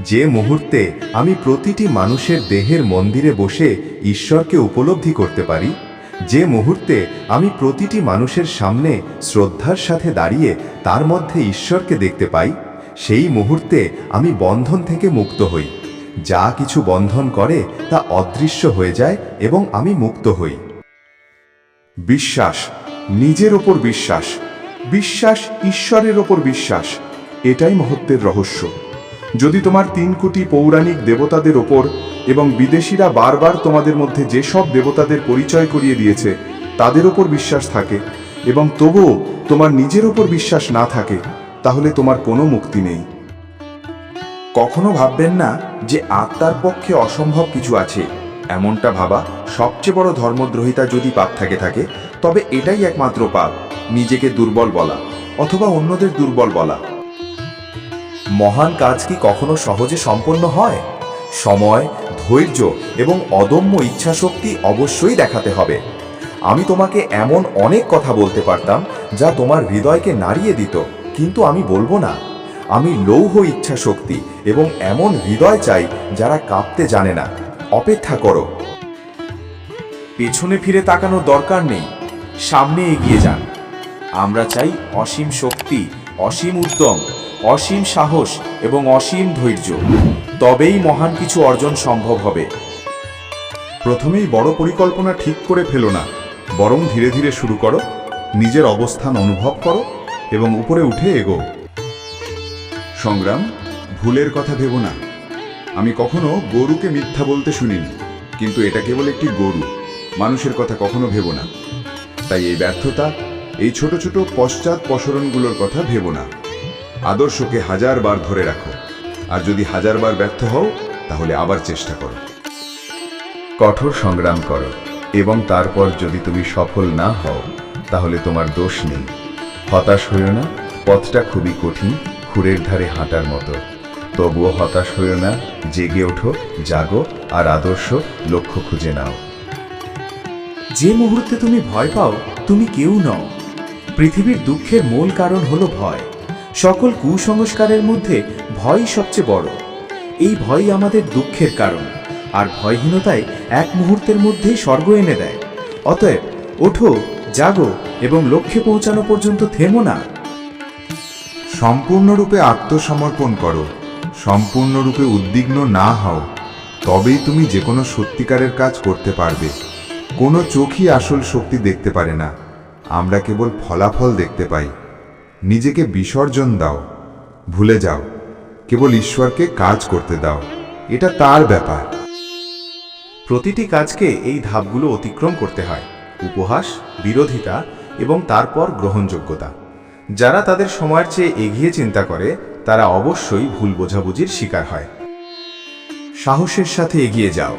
যে মুহূর্তে আমি প্রতিটি মানুষের দেহের মন্দিরে বসে ঈশ্বরকে উপলব্ধি করতে পারি, যে মুহূর্তে আমি প্রতিটি মানুষের সামনে শ্রদ্ধার সাথে দাঁড়িয়ে তার মধ্যে ঈশ্বরকে দেখতে পাই, সেই মুহূর্তে আমি বন্ধন থেকে মুক্ত হই। যা কিছু বন্ধন করে তা অদৃশ্য হয়ে যায় এবং আমি মুক্ত হই। বিশ্বাস, নিজের ওপর বিশ্বাস, বিশ্বাস ঈশ্বরের ওপর বিশ্বাস, এটাই মহত্বের রহস্য। যদি তোমার 3 কোটি পৌরাণিক দেবতাদের ওপর এবং বিদেশিরা বারবার তোমাদের মধ্যে যেসব দেবতাদের পরিচয় করিয়ে দিয়েছে তাদের ওপর বিশ্বাস থাকে এবং তবুও তোমার নিজের ওপর বিশ্বাস না থাকে, তাহলে তোমার কোনো মুক্তি নেই। কখনো ভাববেন না যে আত্মার পক্ষে অসম্ভব কিছু আছে। এমনটা ভাবা সবচেয়ে বড় ধর্মদ্রোহিতা। যদি পাপ থাকে তবে এটাই একমাত্র পাপ, নিজেকে দুর্বল বলা অথবা অন্যদের দুর্বল বলা। মহান কাজ কি কখনো সহজে সম্পন্ন হয়? সময়, ধৈর্য এবং অদম্য ইচ্ছাশক্তি অবশ্যই দেখাতে হবে। আমি তোমাকে এমন অনেক কথা বলতে পারতাম যা তোমার হৃদয়কে নাড়িয়ে দিত, কিন্তু আমি বলবো না। আমি লৌহ ইচ্ছাশক্তি এবং এমন হৃদয় চাই যারা কাঁপতে জানে না। অপেক্ষা করো। পেছনে ফিরে তাকানোর দরকার নেই, সামনে এগিয়ে যান। আমরা চাই অসীম শক্তি, অসীম উদ্যম, অসীম সাহস এবং অসীম ধৈর্য। তবেই মহান কিছু অর্জন সম্ভব হবে। প্রথমেই বড় পরিকল্পনা ঠিক করে ফেলো না, বরং ধীরে ধীরে শুরু করো। নিজের অবস্থান অনুভব করো এবং উপরে উঠে এগো। সংগ্রাম, ভুলের কথা ভেবো না। আমি কখনো গরুকে মিথ্যা বলতে শুনিনি, কিন্তু এটা কেবল একটি গরু। মানুষের কথা কখনো ভেবো না। তাই এই ব্যর্থতা, এই ছোট ছোট পশ্চাৎপসরণগুলোর কথা ভেবো না। আদর্শকে 1000 বার ধরে রাখো, আর যদি 1000 বার ব্যর্থ হও তাহলে আবার চেষ্টা করো। কঠোর সংগ্রাম করো এবং তারপর যদি তুমি সফল না হও তাহলে তোমার দোষ নেই। হতাশ হইও না, পথটা খুবই কঠিন, খুরের ধারে হাঁটার মতো। তবুও হতাশ হইও না, জেগে ওঠো, জাগো আর আদর্শ লক্ষ্য খুঁজে নাও। যে মুহূর্তে তুমি ভয় পাও তুমি কেউ নও। পৃথিবীর দুঃখের মূল কারণ হলো ভয়। সকল কুসংস্কারের মধ্যে ভয় সবচেয়ে বড়। এই ভয় আমাদের দুঃখের কারণ, আর ভয়হীনতায় এক মুহূর্তের মধ্যেই স্বর্গ এনে দেয়। অতএব ওঠো, জাগো এবং লক্ষ্যে পৌঁছানো পর্যন্ত থেমো না। সম্পূর্ণরূপে আত্মসমর্পণ করো, সম্পূর্ণরূপে উদ্বিগ্ন না হও, তবেই তুমি যে কোনো সত্যিকারের কাজ করতে পারবে। কোনো চোখই আসল শক্তি দেখতে পারে না, আমরা কেবল ফলাফল দেখতে পাই। নিজেকে বিসর্জন দাও, ভুলে যাও, কেবল ঈশ্বরকে কাজ করতে দাও, এটা তার ব্যাপার। প্রতিটি কাজকে এই ধাপগুলো অতিক্রম করতে হয়: উপহাস, বিরোধিতা এবং তারপর গ্রহণযোগ্যতা। যারা তাদের সময়ের চেয়ে এগিয়ে চিন্তা করে তারা অবশ্যই ভুল বোঝাবুঝির শিকার হয়। সাহসের সাথে এগিয়ে যাও।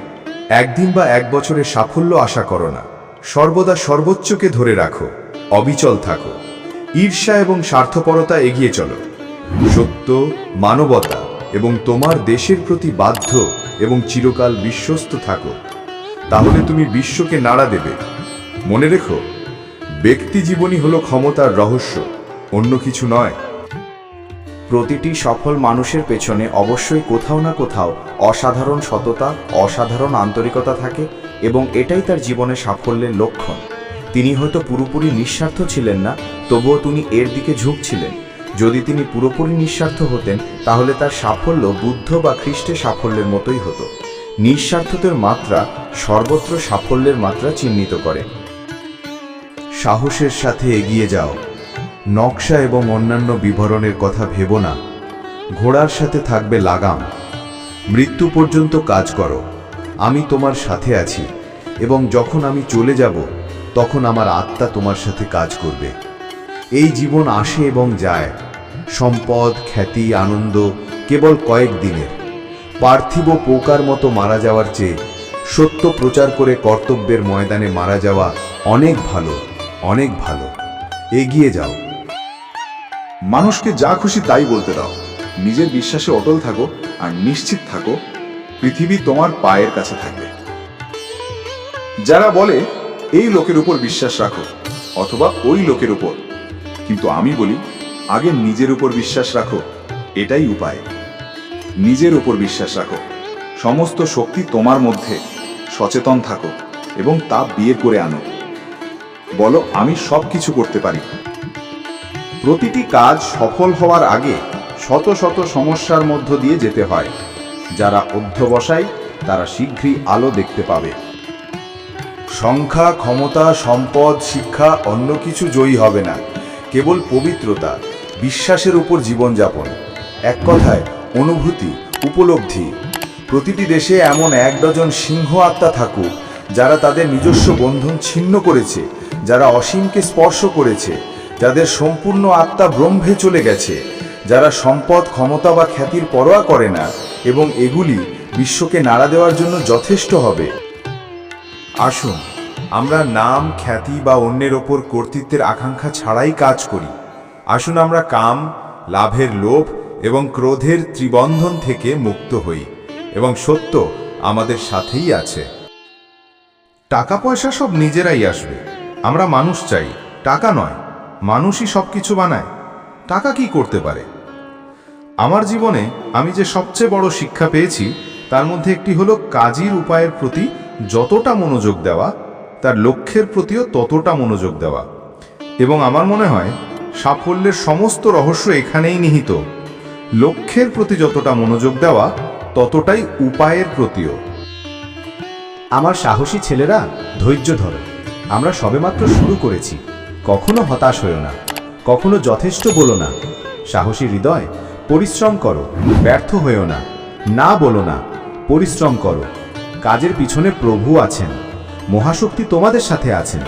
একদিন বা 1 বছরের সাফল্য আশা করো না। সর্বদা সর্বোচ্চকে ধরে রাখো, অবিচল থাকো। ঈর্ষা এবং স্বার্থপরতা এগিয়ে চলো। সত্য, মানবতা এবং তোমার দেশের প্রতি বাধ্য এবং চিরকাল বিশ্বস্ত থাকো। তাহলে তুমি বিশ্বকে নাড়া দেবে। মনে রেখো, ব্যক্তি জীবনই হলো ক্ষমতার রহস্য, অন্য কিছু নয়। প্রতিটি সফল মানুষের পেছনে অবশ্যই কোথাও না কোথাও অসাধারণ সততা, অসাধারণ আন্তরিকতা থাকে এবং এটাই তার জীবনের সাফল্যের লক্ষণ। তিনি হয়তো পুরোপুরি নিঃস্বার্থ ছিলেন না, তবুও তিনি এর দিকে ঝুঁকছিলেন। যদি তিনি পুরোপুরি নিঃস্বার্থ হতেন তাহলে তার সাফল্য বুদ্ধ বা খ্রিস্টের সাফল্যের মতোই হতো। নিঃস্বার্থতার মাত্রা সর্বত্র সাফল্যের মাত্রা চিহ্নিত করে। সাহসের সাথে এগিয়ে যাও। নকশা এবং অন্যান্য বিবরণের কথা ভেবো না। ঘোড়ার সাথে থাকবে লাগাম। মৃত্যু পর্যন্ত কাজ করো। আমি তোমার সাথে আছি এবং যখন আমি চলে যাব তখন আমার আত্মা তোমার সাথে কাজ করবে। এই জীবন আসে এবং যায়। সম্পদ, খ্যাতি, আনন্দ কেবল কয়েক দিনের। পার্থিব পোকার মতো মারা যাওয়ার চেয়ে সত্য প্রচার করে কর্তব্যের ময়দানে মারা যাওয়া অনেক ভালো, অনেক ভালো। এগিয়ে যাও। মানুষকে যা খুশি তাই বলতে দাও, নিজের বিশ্বাসে অটল থাকো আর নিশ্চিত থাকো পৃথিবী তোমার পায়ের কাছে থাকবে। যারা বলে এই লোকের উপর বিশ্বাস রাখো অথবা ওই লোকের উপর, কিন্তু আমি বলি আগে নিজের উপর বিশ্বাস রাখো, এটাই উপায়। নিজের উপর বিশ্বাস রাখো, সমস্ত শক্তি তোমার মধ্যে। সচেতন থাকো এবং তা বিয়ে করে আনো। বলো, আমি সব কিছু করতে পারি। প্রতিটি কাজ সফল হওয়ার আগে শত শত সমস্যার মধ্য দিয়ে যেতে হয়। যারা অধ্যবসায় তারা শীঘ্রই আলো দেখতে পাবে। সংখ্যা, ক্ষমতা, সম্পদ, শিক্ষা অন্য কিছু জয়ী হবে না, কেবল পবিত্রতা, বিশ্বাসের উপর জীবনযাপন। এক কথায় অনুভূতি, উপলব্ধি। প্রতিটি দেশে এমন 1 ডজন সিংহ আত্মা থাকুক যারা তাদের নিজস্ব বন্ধন ছিন্ন করেছে, যারা অসীমকে স্পর্শ করেছে, যাদের সম্পূর্ণ আত্মা ব্রহ্মে চলে গেছে, যারা সম্পদ, ক্ষমতা বা খ্যাতির পরোয়া করে না এবং এগুলি বিশ্বকে নাড়া দেওয়ার জন্য যথেষ্ট হবে। আসুন আমরা নাম, খ্যাতি বা অন্যের ওপর কর্তৃত্বের আকাঙ্ক্ষা ছাড়াই কাজ করি। আসুন আমরা কাম, লাভের লোভ এবং ক্রোধের ত্রিবন্ধন থেকে মুক্ত হই এবং সত্য আমাদের সাথেই আছে। টাকা পয়সা সব নিজেরাই আসবে। আমরা মানুষ চাই, টাকা নয়। মানুষই সব কিছু বানায়। টাকা কি করতে পারে? আমার জীবনে আমি যে সবচেয়ে বড় শিক্ষা পেয়েছি তার মধ্যে একটি হলো কাজের উপায়ের প্রতি যতটা মনোযোগ দেওয়া, তার লক্ষ্যের প্রতিও ততটা মনোযোগ দেওয়া। এবং আমার মনে হয় সাফল্যের সমস্ত রহস্য এখানেই নিহিত। লক্ষ্যের প্রতি যতটা মনোযোগ দেওয়া, ততটাই উপায়ের প্রতিও। আমার সাহসী ছেলেরা, ধৈর্য ধরো। আমরা সবেমাত্র শুরু করেছি। কখনো হতাশ হয়েও না, কখনো যথেষ্ট বলো না। সাহসী হৃদয়, পরিশ্রম করো, ব্যর্থ হয়েও না। না বলো না, পরিশ্রম করো। কাজের পিছনে প্রভু আছেন, মহাশক্তি তোমাদের সাথে আছেন।